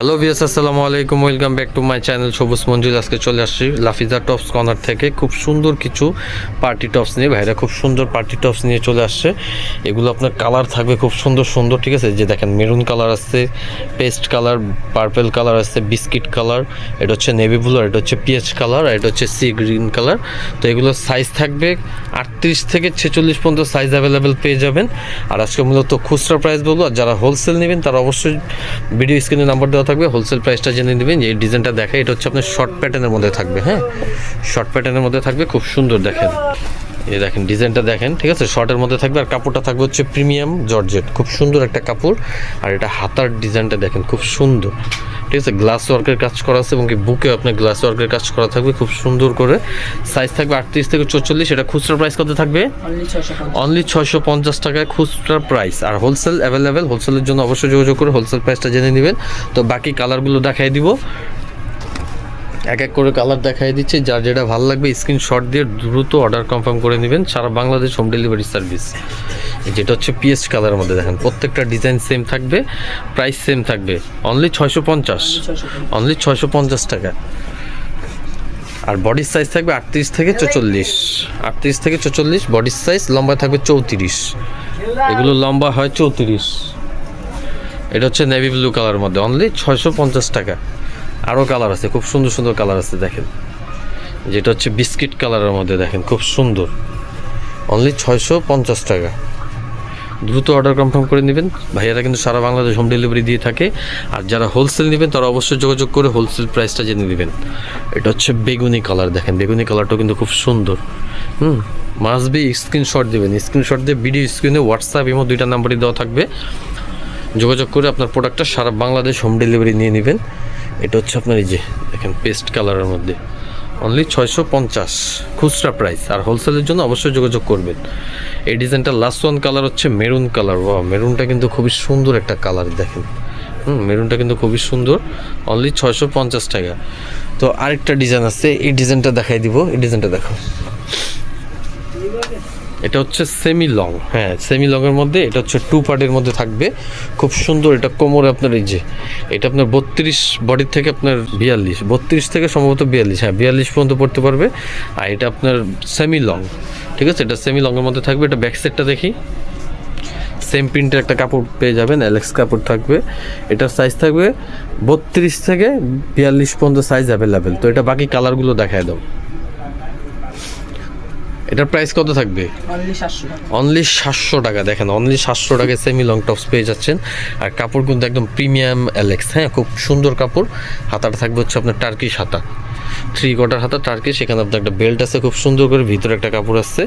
Hello viewers, আসসালামু আলাইকুম, welcome back to my channel সবুজ মঞ্জুল। আজকে চলে আসছি লাফিজা টপস কর্নার থেকে খুব সুন্দর কিছু পার্টি টপস নিয়ে। ভাইরা খুব সুন্দর পার্টি টপস নিয়ে চলে আসছে। এগুলো আপনার কালার থাকবে খুব সুন্দর সুন্দর, ঠিক আছে? যে দেখেন, মেরুন কালার আছে, পেস্ট কালার, পার্পেল কালার আছে, বিস্কিট কালার, এটা হচ্ছে নেভি ব্লু, আর এটা হচ্ছে পিএইচ কালার, আর এটা হচ্ছে সি গ্রিন কালার। তো এগুলোর সাইজ থাকবে 38 থেকে 46 পর্যন্ত সাইজ অ্যাভেলেবেল পেয়ে যাবেন। আর আজকে মূলত খুচরা প্রাইস বলবো, আর যারা হোলসেল নেবেন তারা অবশ্যই ভিডিও স্ক্রিনে নাম্বার দেওয়া থাকবে, হোলসেল প্রাইসটা জেনে নেবেন। এই ডিজাইনটা দেখে, এটা হচ্ছে আপনার শর্ট প্যাটার্নের মধ্যে থাকবে। হ্যাঁ, শর্ট প্যাটার্নের মধ্যে থাকবে, খুব সুন্দর। দেখেন, এই দেখেন ডিজাইনটা দেখেন, ঠিক আছে? শর্টের মধ্যে থাকবে, আর কাপড়টা থাকবে হচ্ছে প্রিমিয়াম জর্জেট, খুব সুন্দর একটা কাপড়। আর এটা হাতার ডিজাইনটা দেখেন, খুব সুন্দর, ঠিক আছে? গ্লাস ওয়ার্কের কাজ করা আছে এবং কি বুকে আপনার গ্লাস ওয়ার্কের কাজ করা থাকবে খুব সুন্দর করে। সাইজ থাকবে 38 থেকে 44। এটা খুচরা প্রাইস কত থাকবে? অনলি 650 টাকায় খুচরা প্রাইস। আর হোলসেল অ্যাভেলেবেল, হোলসেলের জন্য অবশ্যই যোগাযোগ করে হোলসেল প্রাইসটা জেনে নেবেন। তো বাকি কালারগুলো দেখাই দিব, এক এক করে কালার দেখাই দিচ্ছি। যার যেটা ভালো লাগবে স্ক্রিনশট দিয়ে দ্রুত অর্ডার কনফার্ম করে নেবেন। সারা বাংলাদেশ হোম ডেলিভারি সার্ভিস। যেটা হচ্ছে পিএস কালারের মধ্যে দেখেন, প্রত্যেকটা ডিজাইন সেম থাকবে, প্রাইস সেম থাকবে, অনলি 650 টাকা। আর বডির সাইজ থাকবে 38 থেকে 44, 38 থেকে 44 বডির সাইজ। লম্বা থাকবে 34, এগুলো লম্বা হয় 34। এটা হচ্ছে নেভি ব্লু কালারের মধ্যে, অনলি 650 টাকা। আরও কালার আছে, খুব সুন্দর সুন্দর কালার আছে। দেখেন, যেটা হচ্ছে বিস্কিট কালারের মধ্যে দেখেন, খুব সুন্দর, অনলি 650 টাকা। দ্রুত অর্ডার কনফার্ম করে নেবেন। ভাইয়ারা কিন্তু সারা বাংলাদেশ হোম ডেলিভারি দিয়ে থাকে। আর যারা হোলসেল নেবেন তারা অবশ্যই যোগাযোগ করে হোলসেল প্রাইসটা জেনে নেবেন। এটা হচ্ছে বেগুনি কালার, দেখেন বেগুনি কালারটাও কিন্তু খুব সুন্দর। মাস্ট বি স্ক্রিনশট দেবেন, স্ক্রিনশট দিয়ে ভিডিও স্ক্রিনে হোয়াটসঅ্যাপ এবং দুইটা নাম্বারই দেওয়া থাকবে, যোগাযোগ করে আপনার প্রোডাক্টটা সারা বাংলাদেশ হোম ডেলিভারি নিয়ে নেবেন। এটা হচ্ছে আপনার এই যে দেখেন পেস্ট কালারের মধ্যে, অনলি 650 খুচরা প্রাইস। আর হোলসেলের জন্য অবশ্যই যোগাযোগ করবেন। এই ডিজাইনটা লাস্ট ওয়ান কালার হচ্ছে মেরুন কালার। ওয়াও, মেরুনটা কিন্তু খুবই সুন্দর একটা কালার, দেখেন। মেরুনটা কিন্তু খুবই সুন্দর, অনলি 650 টাকা। তো আরেকটা ডিজাইন আছে, এই ডিজাইনটা দেখাই দিব। এই ডিজাইনটা দেখো, এটা হচ্ছে সেমি লং। হ্যাঁ, সেমি লংয়ের মধ্যে এটা হচ্ছে 2 পার্টের মধ্যে থাকবে, খুব সুন্দর। এটা কোমরে আপনার এই যে, এটা আপনার 32 বডির থেকে আপনার 32 থেকে সম্ভবত 42, হ্যাঁ 42 পর্যন্ত পড়তে পারবে। আর এটা আপনার সেমি লং, ঠিক আছে? এটা সেমি লংয়ের মধ্যে থাকবে। এটা ব্যাক সাইডটা দেখি, সেম প্রিন্টের একটা কাপড় পেয়ে যাবেন, অ্যালেক্স কাপড় থাকবে। এটার সাইজ থাকবে 32 থেকে 42 পর্যন্ত সাইজ অ্যাভেলেবেল। তো এটা বাকি কালারগুলো দেখায় দাও। এটার প্রাইস কত থাকবে? অনলি 700 টাকা। দেখেন, অনলি 700 টাকায় সেমি লং টপস পেয়ে যাচ্ছেন। আর কাপড় কিন্তু একদম প্রিমিয়াম অ্যালেক্স। হ্যাঁ, খুব সুন্দর কাপড়। হাতাটা থাকবে হচ্ছে আপনার টার্কিশ হাতা, 3/4 হাতা টার্কিশ। সেখানে আপনার একটা বেল্ট আছে খুব সুন্দর করে, ভিতরে একটা কাপড় আছে,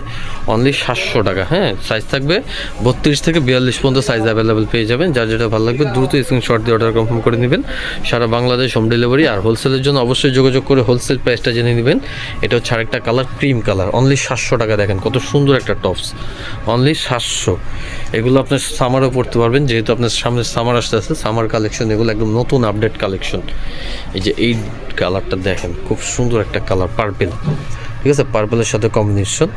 অনলি 700 টাকা। হ্যাঁ, সাইজ থাকবে 32 থেকে 42 পর্যন্ত সাইজ অ্যাভেলেবেল পেয়ে যাবেন। যার যেটা ভালো লাগবে দ্রুত স্ক্রিনশট দিয়ে অর্ডার কনফার্ম করে নেবেন। সারা বাংলাদেশ হোম ডেলিভারি। আর হোলসেলের জন্য অবশ্যই যোগাযোগ করে হোলসেল প্রাইসটা জেনে নেবেন। এটা হচ্ছে আরেকটা কালার, ক্রিম কালার, অনলি 700 টাকা। দেখেন কত সুন্দর একটা টপস, অনলি 700। এগুলো আপনার সামারও পড়তে পারবেন, যেহেতু আপনার সামনে সামার আসতে আসতে সামার কালেকশন, এগুলো একদম নতুন আপডেট কালেকশন। এই যে এই কালারটা দেখেন, খুব সুন্দর একটা কালার, পার্পেল, ঠিক আছে? পার্পেলের সাথে কম্বিনেশন,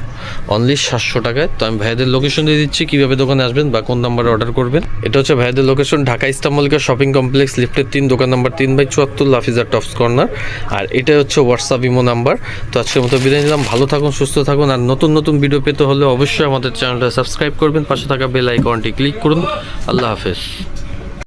অনলি 700 টাকায়। তো আমি ভাইদের লোকেশন দিয়ে দিচ্ছি, কীভাবে দোকানে আসবেন বা কোন নাম্বারে অর্ডার করবেন। এটা হচ্ছে ভাইদের লোকেশন, ঢাকা ইস্তাম্বুলিকা শপিং কমপ্লেক্স, লিফটের 3, দোকান নাম্বার 3/74, লাফিজা টপস কর্নার। আর এটা হচ্ছে হোয়াটসঅ্যাপ ইমো নাম্বার। তো আজকের মতো বিদায় নিলাম। ভালো থাকুন, সুস্থ থাকুন। আর নতুন নতুন ভিডিও পেতে হলে অবশ্যই আমাদের চ্যানেলটা সাবস্ক্রাইব করবেন, পাশে থাকা বেল আইকনটি ক্লিক করুন। আল্লাহ হাফেজ।